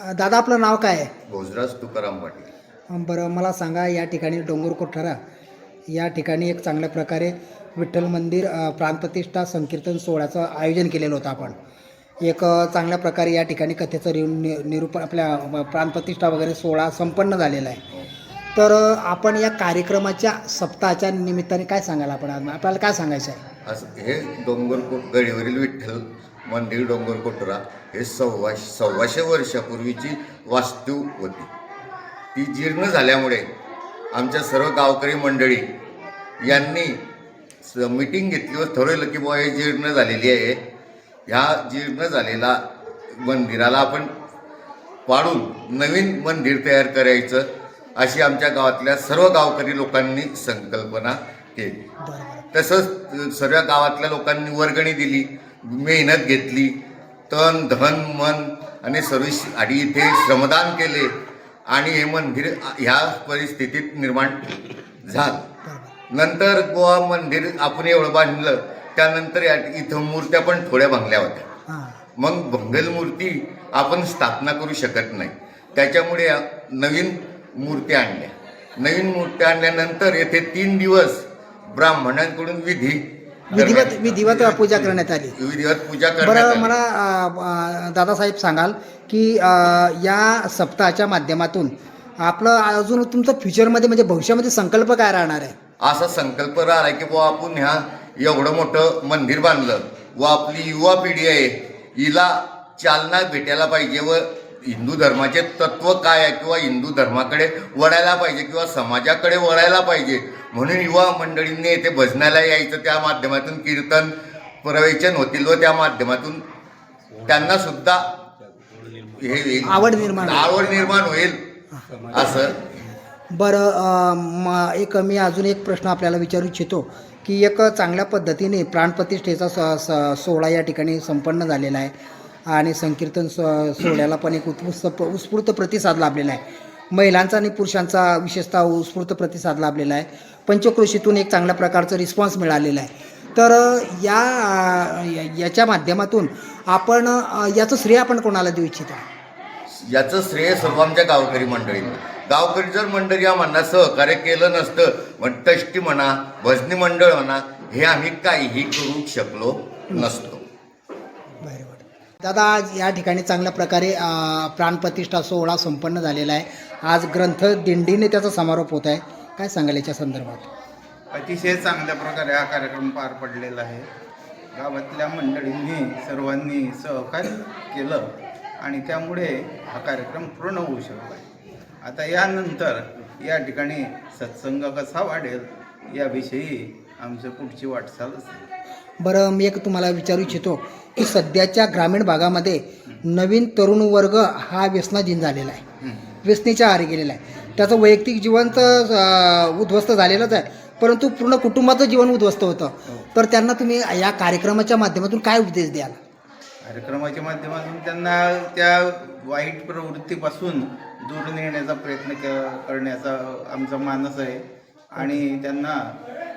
दादा आपलं नाव काय आहे? भोजराज तुकाराम पाटील. बरं मला सांगा, या ठिकाणी डोंगर कोठारा या ठिकाणी एक चांगल्या प्रकारे विठ्ठल मंदिर प्राणप्रतिष्ठा संकीर्तन सोहळ्याचं आयोजन केलेलं होतं आपण. एक चांगल्या प्रकारे या ठिकाणी कथेचं निरूपण आपल्या प्राणप्रतिष्ठा वगैरे सोहळा संपन्न झालेला आहे. तर आपण या कार्यक्रमाच्या सप्ताहाच्या निमित्ताने काय सांगाल आपण? आपल्याला काय सांगायचं आहे? असं हे डोंगरकोट गडीवरील विठ्ठल मंदिर डोंगरकोटरा हे 125 वर्षापूर्वीची वास्तू होती. ती जीर्ण झाल्यामुळे आमच्या सर्व गावकरी मंडळी यांनी मीटिंग घेतली व ठरवलं की बुवा हे जीर्ण झालेली आहे. ह्या जीर्ण झालेला मंदिराला आपण पाडून नवीन मंदिर तयार करायचं अशी आमच्या गावातल्या सर्व गावकरी लोकांनी संकल्पना केली. तसंच सर्व गावातल्या लोकांनी वर्गणी दिली, मेहनत घेतली, तन धन मन आणि सर्व आणि इथे श्रमदान केले आणि हे मंदिर ह्या परिस्थितीत निर्माण झालं. नंतर गोवा मंदिर आपण एवढं बांधलं, त्यानंतर इथं मूर्त्या पण थोड्या भंगल्या होत्या. मग भंगल मूर्ती आपण स्थापना करू शकत नाही, त्याच्यामुळे नवीन मूर्त्या आणल्या. नवीन मूर्त्या आणल्यानंतर येथे 3 दिवस ब्राह्मणांकडून विधिवत पूजा करण्यात आली. विधिवत पूजा करण्यात बरं आली. मला दादासाहेब सांगाल की या सप्ताहाच्या माध्यमातून आपलं अजून तुमचं फ्युचरमध्ये म्हणजे भविष्यामध्ये संकल्प काय राहणार आहे? असा संकल्प राहिला की बुवा आपण ह्या एवढं मोठं मंदिर बांधलं व आपली युवा पिढी आहे हिला चालना भेटायला पाहिजे व हिंदू धर्माचे तत्व काय आहे किंवा हिंदू धर्माकडे वळायला पाहिजे किंवा समाजाकडे वळायला पाहिजे म्हणून युवा मंडळींनी येथे भजनाला यायचं. त्या माध्यमातून कीर्तन प्रवचन होतील व त्या माध्यमातून त्यांना सुद्धा हे आवड निर्माण होईल असं. बरं मी अजून एक प्रश्न आपल्याला विचारू इच्छितो की एक चांगल्या पद्धतीने प्राणप्रतिष्ठेचा सोहळा या ठिकाणी संपन्न झालेला आहे आणि संकीर्तन सोहळ्याला पण एक उत्स्फूर्त प्रतिसाद लाभलेला आहे. महिलांचा आणि पुरुषांचा विशेषतः उत्स्फूर्त प्रतिसाद लाभलेला आहे. पंचक्रोशीतून एक चांगल्या प्रकारचं रिस्पॉन्स मिळालेला आहे. तर याच्या माध्यमातून आपण याचं श्रेय आपण कोणाला देऊ इच्छिता? याचं श्रेय सर्व आमच्या गावकरी मंडळींना. गावकरी जर मंडळी आम्हाला सहकार्य केलं नसतं, मग ट्रस्टी म्हणा, भजनी मंडळ म्हणा, हे आम्ही काहीही करू शकलो नसतो. दादा आज या ठिकाणी चांगल्या प्रकारे प्राणप्रतिष्ठा सोहळा संपन्न झालेला आहे. आज ग्रंथ दिंडीने त्याचा समारोप होत आहे. काय सांगाल याच्या संदर्भात? अतिशय चांगल्या प्रकारे हा कार्यक्रम पार पडलेला आहे. गावातल्या मंडळींनी सर्वांनी सहकार्य केलं आणि त्यामुळे हा कार्यक्रम पूर्ण होऊ शकला. आता यानंतर या ठिकाणी सत्संग कसा वाढेल याविषयी आमचं पुढची वाटचाल असेल. बरं मी एक तुम्हाला विचारू इच्छितो की सध्याच्या ग्रामीण भागामध्ये नवीन तरुण वर्ग हा व्यसनाधीन झालेला आहे, व्यसनेच्या आहारी गेलेला आहे. त्याचं वैयक्तिक जीवन तर उद्ध्वस्त झालेलंच आहे, परंतु पूर्ण कुटुंबाचं जीवन उद्ध्वस्त होतं. तर त्यांना तुम्ही या कार्यक्रमाच्या माध्यमातून काय उपदेश द्याल? कार्यक्रमाच्या माध्यमातून त्यांना त्या वाईट प्रवृत्तीपासून दूर नेण्याचा प्रयत्न करण्याचा आमचा मानस आहे आणि त्यांना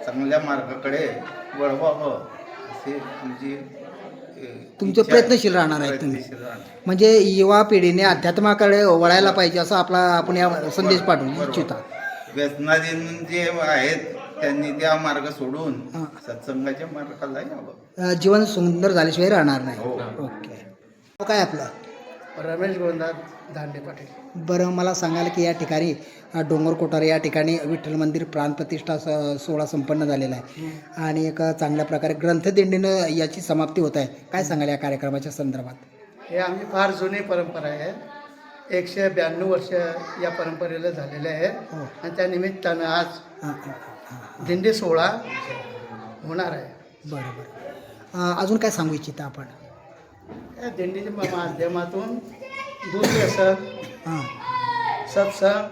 चांगल्या मार्गाकडे वळवावं असे आमची तुमचे प्रयत्नशील राहणार आहेत तुम्ही. म्हणजे युवा पिढीने अध्यात्माकडे वळायला पाहिजे असं आपण या संदेश पाठवू इच्छिता. व्यसनाधीन जे आहेत त्यांनी त्या मार्ग सोडून सत्संगाच्या मार्गाला यावं. जीवन सुंदर झाल्याशिवाय राहणार नाही. ओके. काय आपलं? रमेश गोविंदात दांडे पाटील. बरं मला सांगाल की या ठिकाणी डोंगर कोठारे या ठिकाणी विठ्ठल मंदिर प्राणप्रतिष्ठा सोहळा संपन्न झालेला आहे आणि एक चांगल्या प्रकारे ग्रंथदिंडीनं याची समाप्ती होत आहे. काय सांगाल या कार्यक्रमाच्या संदर्भात? हे आमची फार जुनी परंपरा आहे. 192 वर्ष या परंपरेला झालेले आहे आणि त्या निमित्तानं आज दिंडी सोहळा होणार आहे. बरं. अजून काय सांगू इच्छिता आपण? या दिंडीच्या माध्यमातून दूध व्यसन, सत्संग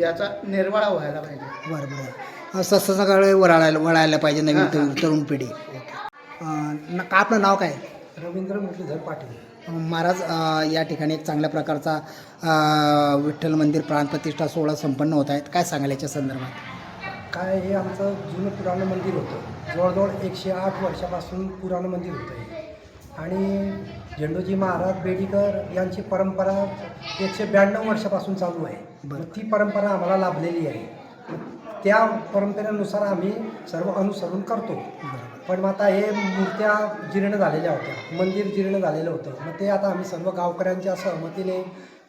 याचा निर्वाळा व्हायला पाहिजे. बरं. सत्संगाकडे वळायला पाहिजे नवीन तरुण पिढी. का आपलं नाव काय? रवींद्र मुरलीधर पाटील. महाराज या ठिकाणी एक चांगल्या प्रकारचा विठ्ठल मंदिर प्राणप्रतिष्ठा सोहळा संपन्न होत आहेत. काय सांगाल याच्या संदर्भात? काय हे आमचं जुनं पुराणं मंदिर होतं. जवळजवळ 108 वर्षापासून पुराणं मंदिर होतं हे. आणि झेंडूजी महाराज बेडीकर यांची परंपरा 192 वर्षापासून चालू आहे. बरं. ती परंपरा आम्हाला लाभलेली आहे. त्या परंपरेनुसार आम्ही सर्व अनुसरण करतो. पण मग आता हे मूर्त्या जीर्ण झालेल्या होत्या, मंदिर जीर्ण झालेलं होतं. मग ते आता आम्ही सर्व गावकऱ्यांच्या सहमतीने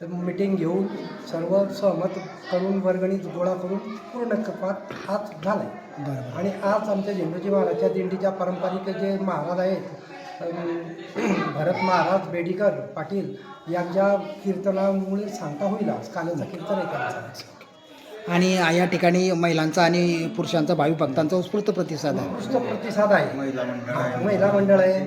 मिटिंग घेऊन सर्व सहमत करून वर्गणी गोळा करून पूर्ण कपात आज झालं आहे. बरोबर. आणि आज आमच्या झेंडूजी महाराजच्या दिंडीच्या पारंपरिक जे महाराज आहेत भरत महाराज बेडीकर पाटील यांच्या कीर्तनामुळे सांगता होईल. आज काल्याचं कीर्तन आहे त्यांचं. आणि या ठिकाणी महिलांचा आणि पुरुषांचा भावी भक्तांचा उत्स्फूर्त प्रतिसाद आहे. उत्कृष्ट प्रतिसाद आहे. महिला मंडळ आहे. महिला मंडळ आहे,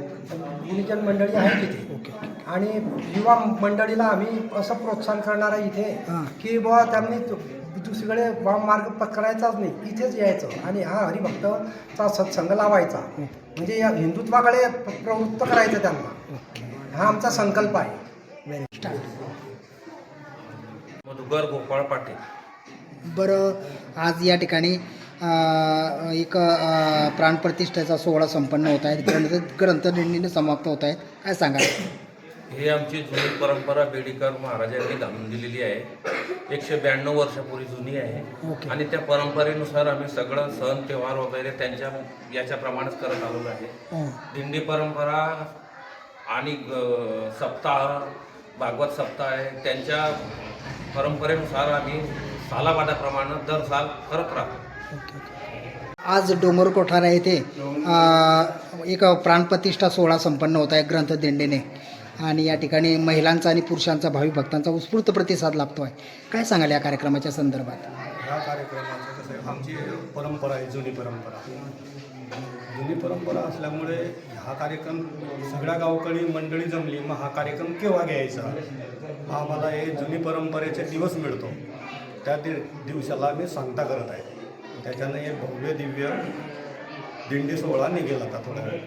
गुरुजन मंडळी आहे तिथे. आणि युवा मंडळीला आम्ही असं प्रोत्साहन करणार आहे इथे हां. की बुवा त्यांनी दुसरीकडे मार्ग पत्करायचाच नाही, इथेच यायचं आणि हा हरिभक्तचा सत्संग लावायचा. म्हणजे या हिंदुत्वाकडे प्रवृत्त करायचं त्यांना. हा आमचा संकल्प आहे. Very start. मधुकर गोपाळ पाटील. बरं, आज या ठिकाणी एक प्राणप्रतिष्ठेचा सोहळा संपन्न होत आहे, ग्रंथदिंडीने समाप्त होत आहेत. काय सांगा? हे आमची जुनी परंपरा बेडीकर महाराजांनी घालून दिलेली आहे. 192 वर्षापूर्वी जुनी आहे. ओके. आणि त्या परंपरेनुसार आम्ही सगळं सण त्योहार वगैरे त्यांच्या याच्याप्रमाणेच करत आलेलो आहे. हं. दिंडी परंपरा आणि सप्ताह भागवत सप्ताह आहे, त्यांच्या परंपरेनुसार आम्ही सालाबादाप्रमाणे दर साल करत राहतो. Okay, okay. आज डोंगर कोठारा येथे एक प्राणप्रतिष्ठा सोहळा संपन्न होत आहे ग्रंथदिंडीने, आणि या ठिकाणी महिलांचा आणि पुरुषांचा भावी भक्तांचा उत्स्फूर्त प्रतिसाद लाभतो आहे. काय सांगाल या कार्यक्रमाच्या संदर्भात? ह्या कार्यक्रमाचं कसं आहे, आमची परंपरा आहे, जुनी परंपरा. जुनी परंपरा असल्यामुळे हा कार्यक्रम सगळ्या गावकरी मंडळी जमली, मग हा कार्यक्रम केव्हा घ्यायचा, हा आम्हाला हे जुनी परंपरेचे दिवस मिळतो. त्या दिवसाला आम्ही सांगता करत आहे. त्याच्यानं हे भव्य दिव्य दिंडी सोहळा निघेल आता थोड्या वेळ.